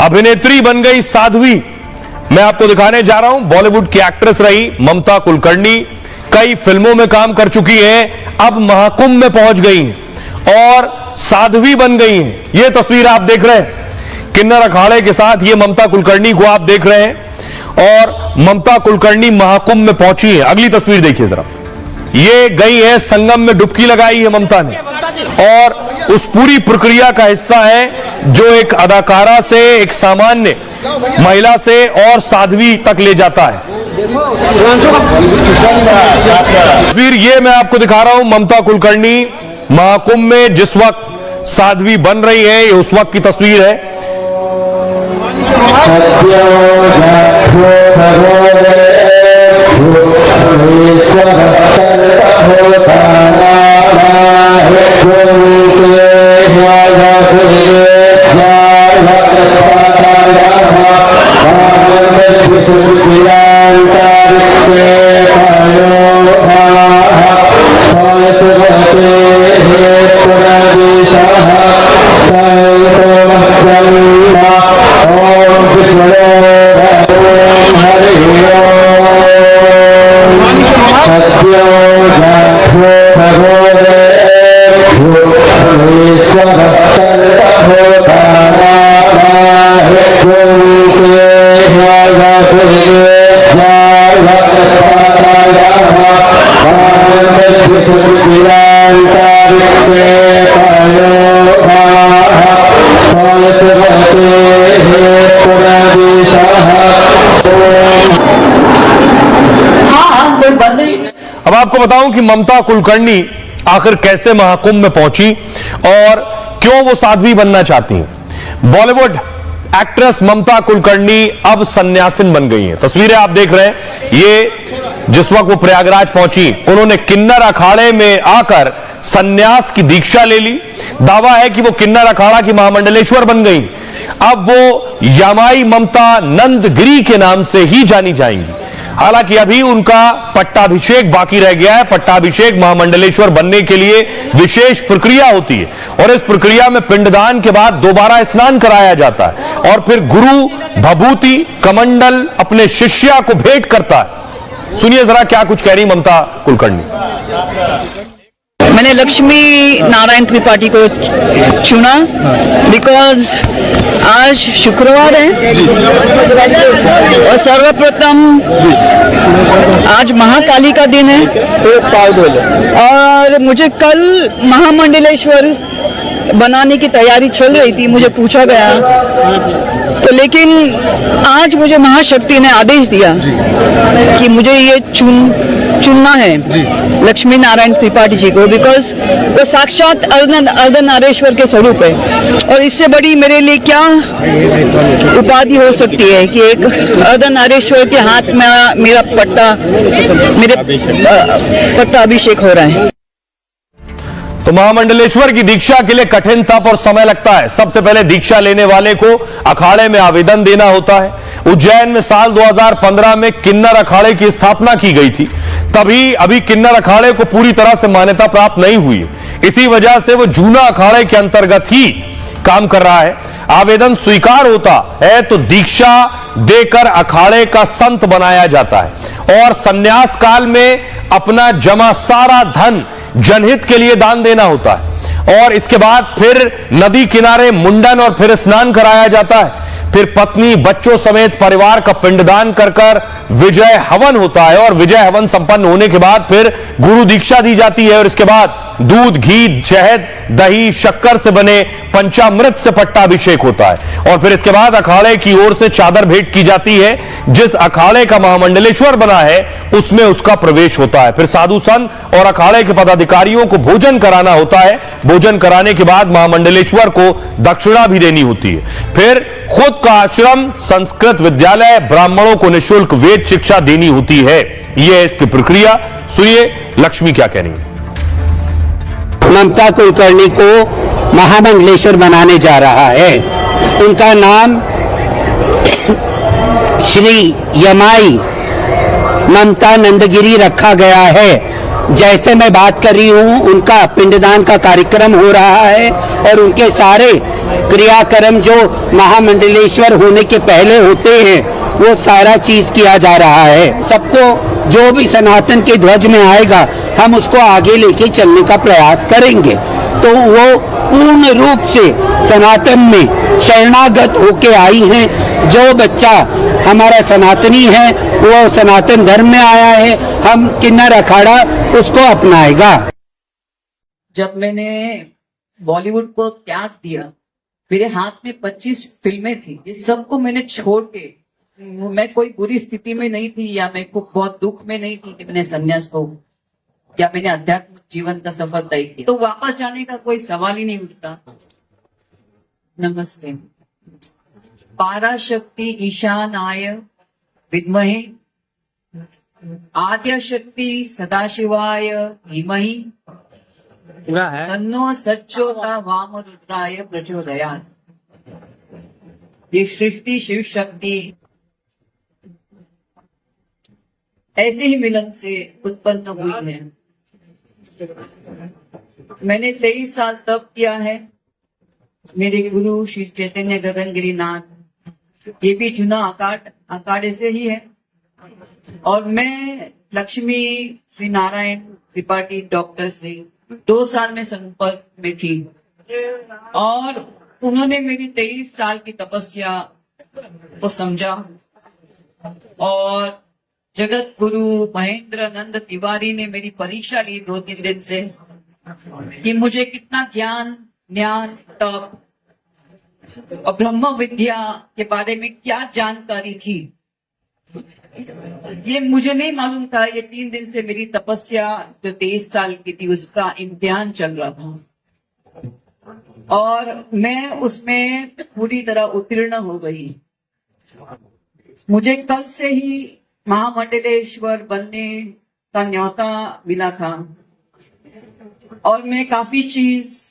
अभिनेत्री बन गई साध्वी। मैं आपको दिखाने जा रहा हूं, बॉलीवुड की एक्ट्रेस रही ममता कुलकर्णी, कई फिल्मों में काम कर चुकी हैं, अब महाकुंभ में पहुंच गई हैं और साध्वी बन गई हैं। यह तस्वीर आप देख रहे हैं किन्नर अखाड़े के साथ, ये ममता कुलकर्णी को आप देख रहे हैं और ममता कुलकर्णी महाकुंभ में पहुंची है। अगली तस्वीर देखिए जरा, ये गई है संगम में, डुबकी लगाई है ममता ने और उस पूरी प्रक्रिया का हिस्सा है जो एक अदाकारा से, एक सामान्य महिला से और साध्वी तक ले जाता है। फिर ये मैं आपको दिखा रहा हूं ममता कुलकर्णी महाकुंभ में जिस वक्त साध्वी बन रही है, ये उस वक्त की तस्वीर है। अब आपको बताऊं कि ममता कुलकर्णी आखिर कैसे महाकुंभ में पहुंची और क्यों वो साध्वी बनना चाहती हैं। बॉलीवुड एक्ट्रेस ममता कुलकर्णी अब सन्यासिन बन गई हैं। तस्वीरें आप देख रहे हैं, ये जिस वक्त वो प्रयागराज पहुंची, उन्होंने किन्नर अखाड़े में आकर सन्यास की दीक्षा ले ली। दावा है कि वो किन्नर अखाड़ा की महामंडलेश्वर बन गई। अब वो यामाई ममता नंदगिरी के नाम से ही जानी जाएंगी। हालांकि अभी उनका पट्टाभिषेक बाकी रह गया है। पट्टाभिषेक महामंडलेश्वर बनने के लिए विशेष प्रक्रिया होती है और इस प्रक्रिया में पिंडदान के बाद दोबारा स्नान कराया जाता है और फिर गुरु भभूति कमंडल अपने शिष्या को भेंट करता है। सुनिए जरा क्या कुछ कह रही ममता कुलकर्णी। मैंने लक्ष्मी नारायण त्रिपाठी को चुना बिकॉज आज शुक्रवार है और सर्वप्रथम आज महाकाली का दिन है और मुझे कल महामंडलेश्वर बनाने की तैयारी चल रही थी। मुझे पूछा गया तो, लेकिन आज मुझे महाशक्ति ने आदेश दिया कि मुझे ये चुनना है लक्ष्मी नारायण त्रिपाठी जी को, बिकॉज वो साक्षात अर्धनारेश्वर के स्वरूप है और इससे बड़ी मेरे लिए क्या उपाधि हो सकती है कि एक अर्धनारेश्वर के हाथ में मेरा पट्टाभिषेक हो रहा है। तो महामंडलेश्वर की दीक्षा के लिए कठिन तप और समय लगता है। सबसे पहले दीक्षा लेने वाले को अखाड़े में आवेदन देना होता है। उज्जैन में साल 2015 में किन्नर अखाड़े की स्थापना की गई थी, तभी अभी किन्नर अखाड़े को पूरी तरह से मान्यता प्राप्त नहीं हुई। इसी वजह से वो जूना अखाड़े के अंतर्गत ही काम कर रहा है। आवेदन स्वीकार होता है तो दीक्षा देकर अखाड़े का संत बनाया जाता है और संन्यास काल में अपना जमा सारा धन जनहित के लिए दान देना होता है और इसके बाद फिर नदी किनारे मुंडन और फिर स्नान कराया जाता है। फिर पत्नी बच्चों समेत परिवार का पिंडदान कर विजय हवन होता है और विजय हवन संपन्न होने के बाद फिर गुरु दीक्षा दी जाती है और इसके बाद दूध, घी, शहद, दही, शक्कर से बने पंचामृत से पट्टाभिषेक होता है और फिर इसके बाद अखाड़े की ओर से चादर भेंट की जाती है। जिस अखाड़े का महामंडलेश्वर बना है उसमें उसका प्रवेश होता है। फिर साधु संत और अखाड़े के पदाधिकारियों को भोजन कराना होता है। भोजन कराने के बाद महामंडलेश्वर को दक्षिणा भी देनी होती है। फिर खुद का आश्रम, संस्कृत विद्यालय, ब्राह्मणों को निःशुल्क वेद शिक्षा देनी होती है। यह है इसकी प्रक्रिया। सुनिए लक्ष्मी क्या कह रही है। ममता कुलकर्णी को महामंडलेश्वर बनाने जा रहा है। उनका नाम श्री यमाई ममता नंदगिरी रखा गया है। जैसे मैं बात कर रही हूँ, उनका पिंडदान का कार्यक्रम हो रहा है और उनके सारे क्रियाक्रम जो महामंडलेश्वर होने के पहले होते हैं वो सारा चीज किया जा रहा है। सबको जो भी सनातन के ध्वज में आएगा हम उसको आगे लेके चलने का प्रयास करेंगे। तो वो पूर्ण रूप से सनातन में शरणागत होके आई हैं। जो बच्चा हमारा सनातनी है वो सनातन धर्म में आया है, हम किन्नर अखाड़ा उसको अपनाएगा। जब मैंने बॉलीवुड को त्याग दिया, मेरे हाथ में 25 फिल्में थी। ये सबको मैंने छोड़ के, मैं कोई बुरी स्थिति में नहीं थी या मैं को बहुत दुख में नहीं थी कि मैंने संन्यास को या मैंने आध्यात्मिक जीवन का सफर तय किया, तो वापस जाने का कोई सवाल ही नहीं उठता। नमस्ते। पाराशक्ति ईशानाय विद्महे आद्य शक्ति सदाशिवाय धीमहि तन्नो सच्चोता वाम रुद्राय प्रचोदयात्। ये सृष्टि शिव शक्ति ऐसे ही मिलन से उत्पन्न हुई है। मैंने 23 साल तप किया है। मेरे गुरु श्री चैतन्य गगनगिरी नाथ, ये भी चुना अखाड़े से ही है। और मैं लक्ष्मी श्री नारायण त्रिपाठी डॉक्टर से 2 साल में संपर्क में थी और उन्होंने मेरी 23 साल की तपस्या को समझा। और जगत गुरु महेंद्र नंद तिवारी ने मेरी परीक्षा ली 2-3 दिन से कि मुझे कितना ज्ञान तप और ब्रह्म विद्या के बारे में क्या जानकारी थी, ये मुझे नहीं मालूम था। ये 3 दिन से मेरी तपस्या जो 23 साल की थी उसका इम्तिहान चल रहा था और मैं उसमें पूरी तरह उत्तीर्ण हो गई। मुझे कल से ही महामंडलेश्वर बनने का न्योता मिला था और मैं काफी चीज,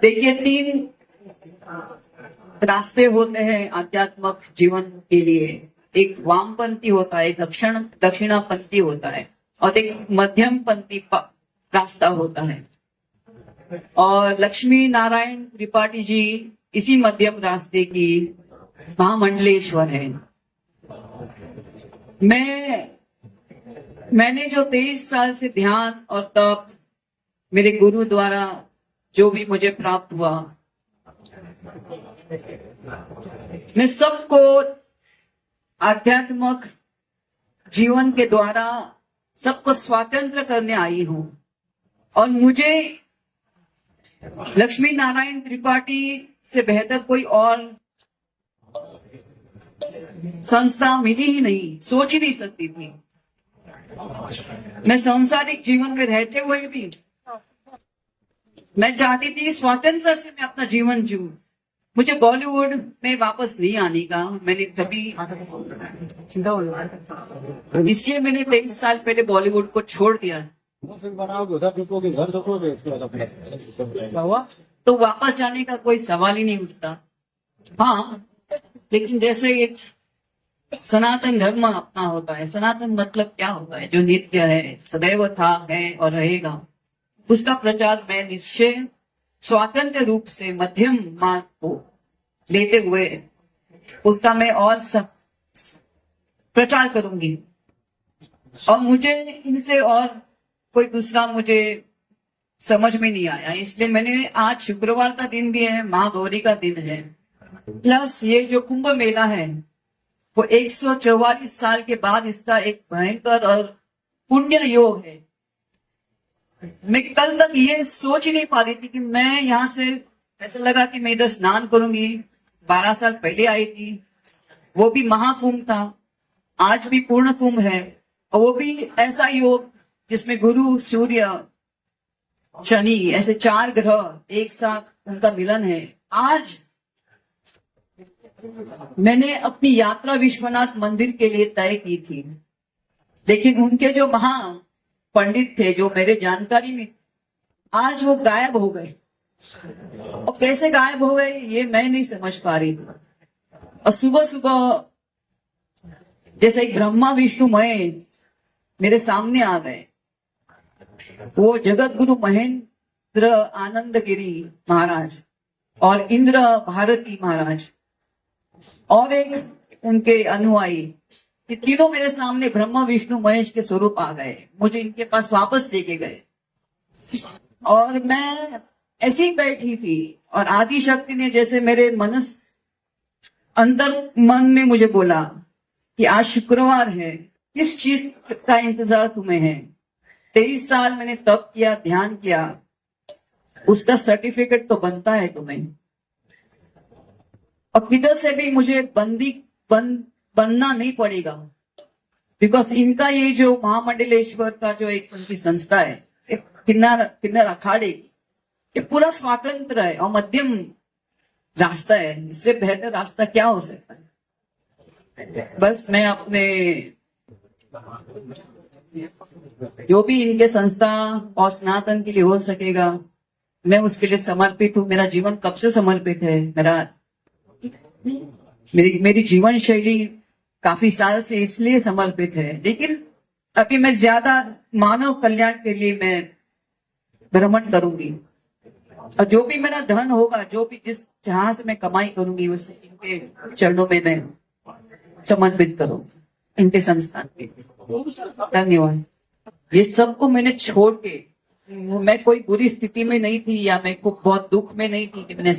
देखिए 3 रास्ते होते हैं आध्यात्मिक जीवन के लिए। एक वामपंथी होता है, एक दक्षिणापंथी होता है और एक मध्यमपंथी रास्ता होता है। और लक्ष्मी नारायण त्रिपाठी जी इसी मध्यम रास्ते की महामंडलेश्वर है। मैंने जो 23 साल से ध्यान और तप मेरे गुरु द्वारा जो भी मुझे प्राप्त हुआ, मैं सबको आध्यात्मिक जीवन के द्वारा सबको स्वतंत्र करने आई हूं। और मुझे लक्ष्मी नारायण त्रिपाठी से बेहतर कोई और संस्था मिली ही नहीं, सोच ही नहीं सकती थी। मैं सांसारिक जीवन में रहते हुए भी मैं चाहती थी कि स्वतंत्र से मैं अपना जीवन जीऊं। मुझे बॉलीवुड में वापस नहीं आने का, मैंने कभी, इसलिए मैंने 23 साल पहले बॉलीवुड को छोड़ दिया। तो वापस जाने का कोई सवाल ही नहीं उठता। हाँ, लेकिन जैसे एक सनातन धर्म अपना होता है, सनातन मतलब क्या होता है? जो नित्य है, सदैव था, है और रहेगा, उसका प्रचार मैं निश्चय स्वतंत्र रूप से मध्यम मार्ग को लेते हुए उसका मैं और प्रचार करूंगी। और मुझे इनसे और कोई दूसरा मुझे समझ में नहीं आया, इसलिए मैंने, आज शुक्रवार का दिन भी है, महागौरी का दिन है, प्लस ये जो कुंभ मेला है वो 144 साल के बाद इसका एक भयंकर और पुण्य योग है। मैं कल तक ये सोच ही नहीं पा रही थी कि मैं यहाँ से, ऐसा लगा कि मैं इधर स्नान करूंगी। 12 साल पहले आई थी, वो भी महाकुंभ था, आज भी पूर्ण कुंभ है, और वो भी ऐसा योग जिसमें गुरु, सूर्य, शनि, ऐसे 4 ग्रह एक साथ उनका मिलन है। आज मैंने अपनी यात्रा विश्वनाथ मंदिर के लिए तय की थी, लेकिन उनके जो महा पंडित थे जो मेरे जानकारी में, आज वो गायब हो गए। और कैसे गायब हो गए ये मैं नहीं समझ पा रही थी। और सुबह सुबह जैसे एक ब्रह्मा विष्णु महेश मेरे सामने आ गए। वो जगत गुरु महेंद्र इंद्र आनंदगिरी महाराज और इंद्र भारती महाराज और एक उनके अनुयायी, ये तीनों मेरे सामने ब्रह्मा विष्णु महेश के स्वरूप आ गए, मुझे इनके पास वापस लेके गए। और मैं ऐसी ही बैठी थी और आदि शक्ति ने जैसे मेरे अंदर मन में मुझे बोला कि आज शुक्रवार है, किस चीज का इंतजार तुम्हें है? 23 साल मैंने तप किया, ध्यान किया, उसका सर्टिफिकेट तो बनता है तुम्हें। और किधर से भी मुझे बनना नहीं पड़ेगा, बिकॉज इनका ये जो महामंडलेश्वर का जो एक उनकी संस्था है, एक किन्नर अखाड़े, ये पूरा स्वतंत्र है और मध्यम रास्ता है। इससे बेहतर रास्ता क्या हो सकता है? बस मैं अपने जो भी इनके संस्था और सनातन के लिए हो सकेगा, मैं उसके लिए समर्पित हूँ। मेरा जीवन कब से समर्पित है। मेरी जीवन शैली काफी साल से इसलिए समर्पित है, लेकिन अभी मैं ज्यादा मानव कल्याण के लिए मैं भ्रमण करूंगी। और जो भी मेरा धन होगा, जो भी जिस जहां से मैं कमाई करूंगी, उसे इनके चरणों में मैं समर्पित करूंगी, इनके संस्थान के। धन्यवाद। ये सबको मैंने छोड़ के, मैं कोई बुरी स्थिति में नहीं थी या मैं को बहुत दुख में नहीं थी कि मैंने